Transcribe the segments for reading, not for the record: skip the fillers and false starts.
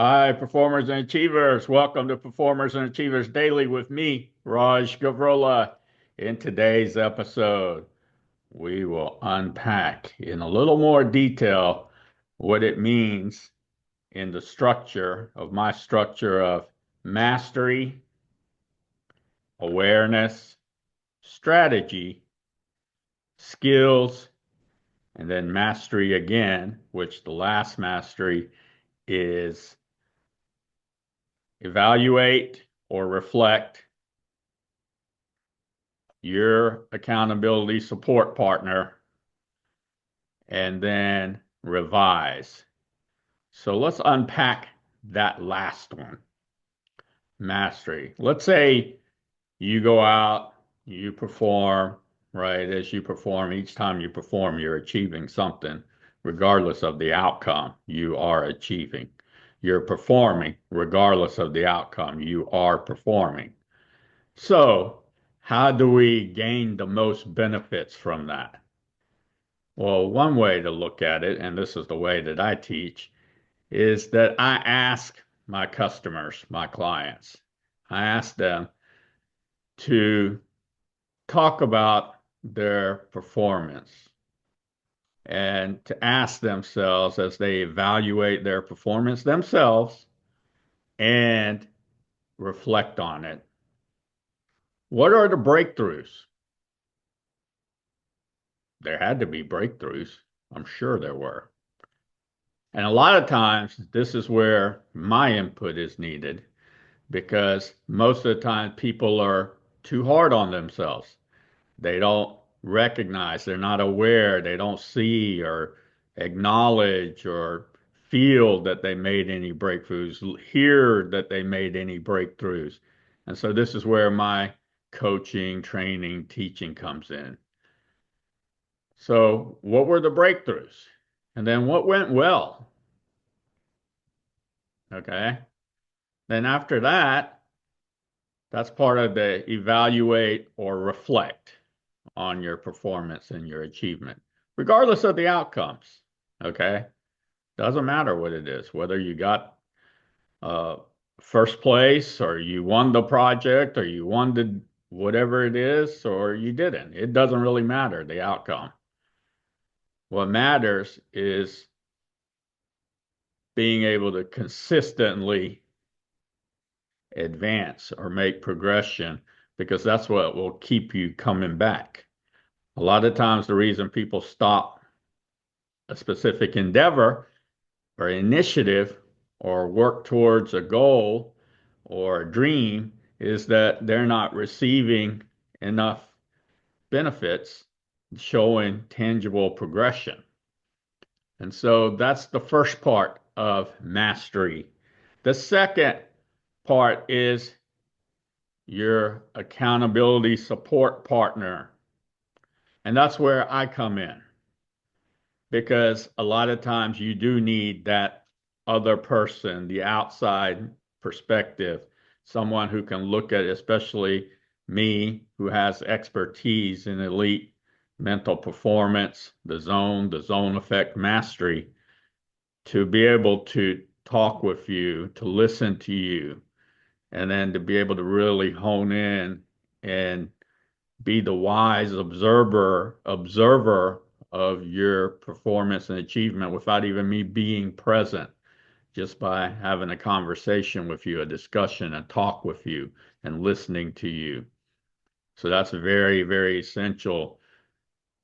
Hi, performers and achievers. Welcome to Performers and Achievers Daily with me, Raj Gavurla. In today's episode, we will unpack in a little more detail what it means in the structure of my structure of mastery, awareness, strategy, skills, and then mastery again, which the last mastery is evaluate or reflect your accountability support partner, and then revise. So let's unpack that last one, mastery. Let's say you go out, you perform, right? As you perform, each time you perform, you're achieving something, regardless of the outcome, you are achieving. You're performing, regardless of the outcome, you are performing. So, how do we gain the most benefits from that? Well, one way to look at it, and this is the way that I teach, is that I ask my customers, my clients, I ask them to talk about their performance and to ask themselves as they evaluate their performance themselves and reflect on it. What are the breakthroughs? There had to be breakthroughs. I'm sure there were. And a lot of times, this is where my input is needed because most of the time people are too hard on themselves. They don't recognize, they're not aware, they don't see or acknowledge or feel that they made any breakthroughs, hear that they made any breakthroughs. And so this is where my coaching, training, teaching comes in. So, what were the breakthroughs? And then what went well? Okay. Then after that, that's part of the evaluate or reflect on your performance and your achievement, regardless of the outcomes. Okay. Doesn't matter what it is, whether you got uh, first place or you won the project or you won the whatever it is or you didn't. It doesn't really matter the outcome. What matters is being able to consistently advance or make progression because that's what will keep you coming back. A lot of times, the reason people stop a specific endeavor or initiative or work towards a goal or a dream is that they're not receiving enough benefits showing tangible progression. And so that's the first part of mastery. The second part is your accountability support partner. And that's where I come in because a lot of times you do need that other person, the outside perspective, someone who can look at, especially me, who has expertise in elite mental performance, the zone effect mastery, to be able to talk with you, to listen to you, and then to be able to really hone in and be the wise observer of your performance and achievement without even me being present, just by having a conversation with you, a discussion, a talk with you, and listening to you. So that's very, very essential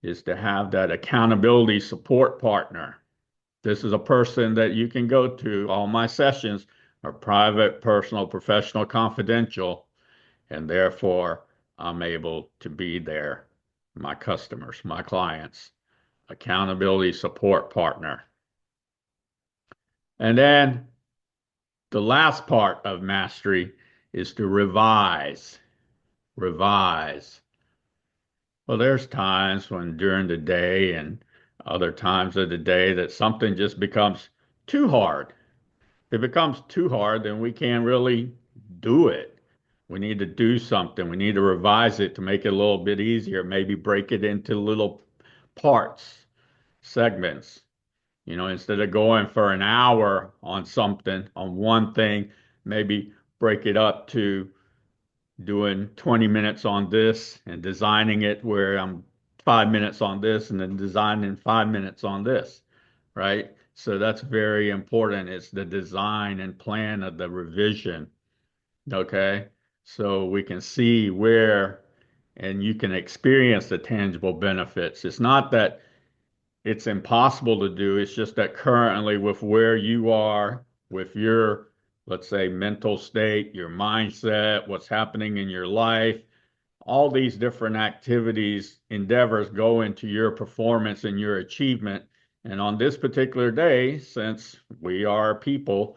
is to have that accountability support partner. This is a person that you can go to. All my sessions are private, personal, professional, confidential, and therefore I'm able to be there. My customers, my clients, accountability support partner. And then the last part of mastery is to revise. Revise. Well, there's times when during the day and other times of the day that something just becomes too hard. If it becomes too hard, then we can't really do it. We need to do something. We need to revise it to make it a little bit easier, maybe break it into little parts, segments, Instead of going for an hour on something, on one thing, maybe break it up to doing 20 minutes on this and designing it where I'm 5 minutes on this and then designing 5 minutes on this, right? So that's very important. It's the design and plan of the revision, okay? So we can see where and you can experience the tangible benefits. It's not that it's impossible to do. It's just that currently, with where you are, with your, let's say, mental state, your mindset, what's happening in your life, all these different activities, endeavors go into your performance and your achievement. And on this particular day, since we are people,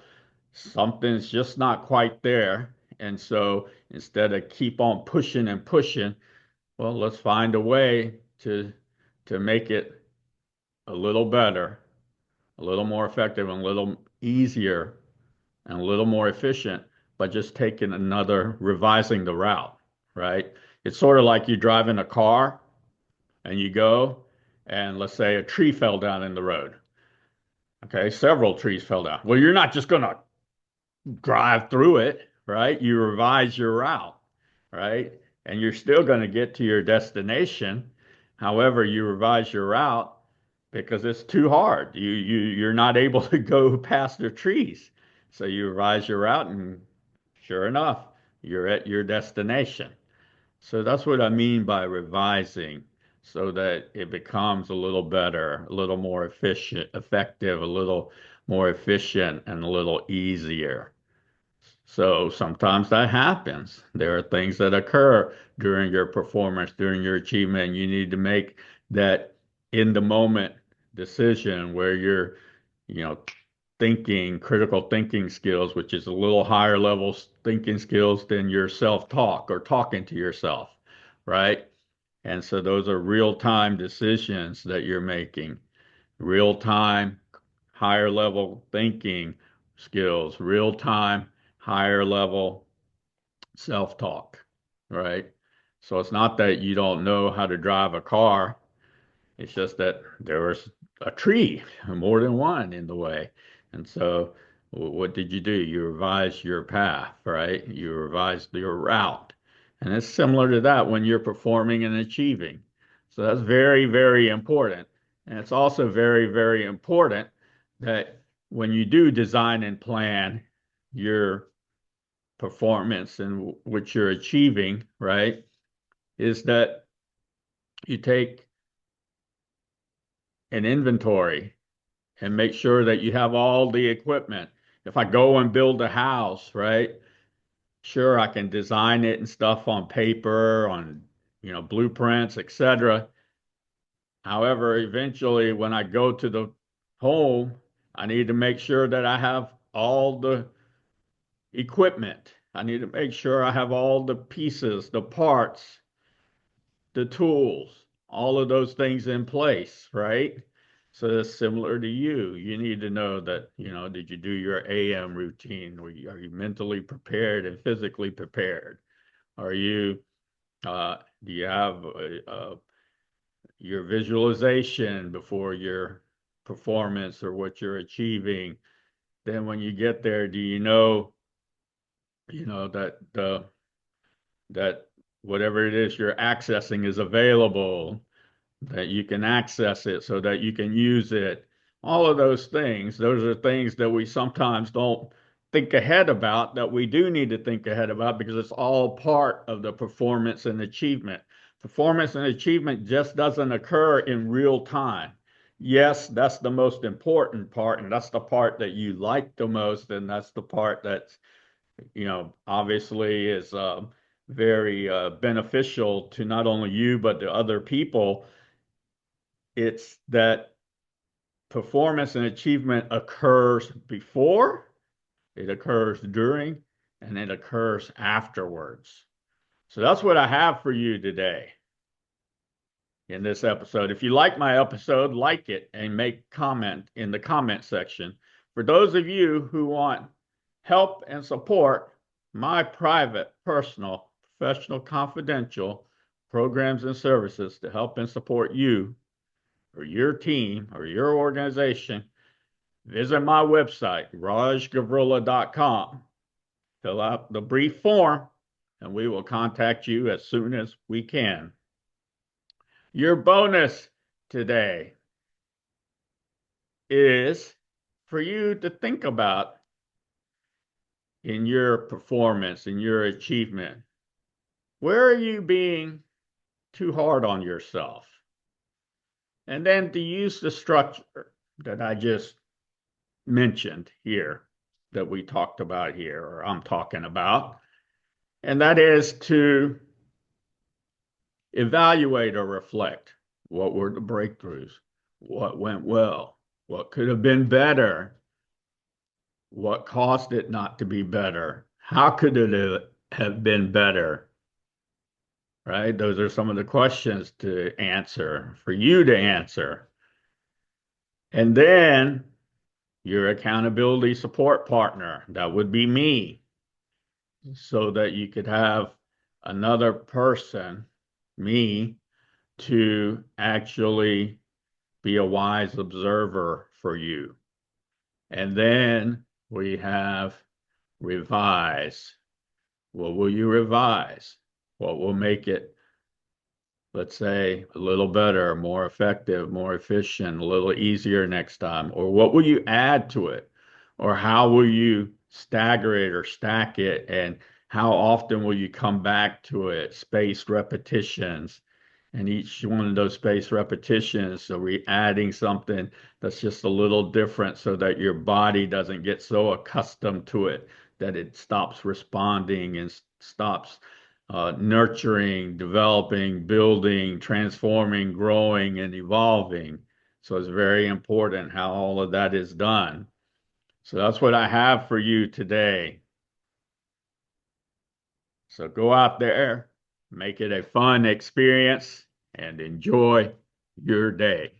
something's just not quite there. And so instead of keep on pushing and pushing, well, let's find a way to make it a little better, a little more effective, and a little easier, and a little more efficient by just taking another, revising the route, right? It's sort of like you drive in a car and you go, and let's say a tree fell down in the road. Okay, several trees fell down. Well, you're not just going to drive through it, right? You revise your route, right? And you're still going to get to your destination. However, you revise your route because it's too hard. You're not able to go past the trees. So you revise your route and sure enough, you're at your destination. So that's what I mean by revising so that it becomes a little better, a little more efficient, effective, a little more efficient, and a little easier. So sometimes that happens. There are things that occur during your performance, during your achievement, and you need to make that in the moment decision where you're, you know, thinking, critical thinking skills, which is a little higher level thinking skills than your self-talk or talking to yourself, right? And so those are real-time decisions that you're making, real-time, higher level thinking skills, real-time, higher level self-talk, right? So it's not that you don't know how to drive a car. It's just that there was a tree, more than one in the way. And so what did you do? You revised your path, right? You revised your route. And it's similar to that when you're performing and achieving. So that's very, very important. And it's also very, very important that when you do design and plan your performance and what you're achieving, right, is that you take an inventory and make sure that you have all the equipment. If I go and build a house, right? Sure, I can design it and stuff on paper, on, blueprints, etc. However, eventually when I go to the home, I need to make sure that I have all the equipment. I need to make sure I have all the pieces, the parts, the tools, all of those things in place, right? So it's similar to you. You need to know that, did you do your AM routine? Are you mentally prepared and physically prepared? Are you, do you have your visualization before your performance or what you're achieving? Then when you get there, do that that whatever it is you're accessing is available, that you can access it so that you can use it. All of those are things that we sometimes don't think ahead about, that we do need to think ahead about because it's all part of the performance and achievement. Performance and achievement just doesn't occur in real time. Yes, that's the most important part, and that's the part that you like the most, and that's the part that's, obviously is very beneficial to not only you, but to other people. It's that performance and achievement occurs before, it occurs during, and it occurs afterwards. So that's what I have for you today in this episode. If you like my episode, like it and make comment in the comment section. For those of you who want help and support, my private, personal, professional, confidential programs and services to help and support you or your team or your organization, visit my website, rajgavurla.com. Fill out the brief form, and we will contact you as soon as we can. Your bonus today is for you to think about in your performance, in your achievement. Where are you being too hard on yourself? And then to use the structure that I just mentioned here, that we talked about here, or I'm talking about, and that is to evaluate or reflect. What were the breakthroughs? What went well? What could have been better? What caused it not to be better? How could it have been better? Right? Those are some of the questions to answer, for you to answer. And then your accountability support partner, that would be me, so that you could have another person, me, to actually be a wise observer for you. And then we have revise. What will you revise? What will make it, let's say, a little better, more effective, more efficient, a little easier next time? Or what will you add to it? Or how will you stagger it or stack it? And how often will you come back to it? Spaced repetitions. And each one of those spaced repetitions, so we're adding something that's just a little different so that your body doesn't get so accustomed to it that it stops responding and stops nurturing, developing, building, transforming, growing, and evolving. So it's very important how all of that is done. So that's what I have for you today. So go out there, make it a fun experience, and enjoy your day.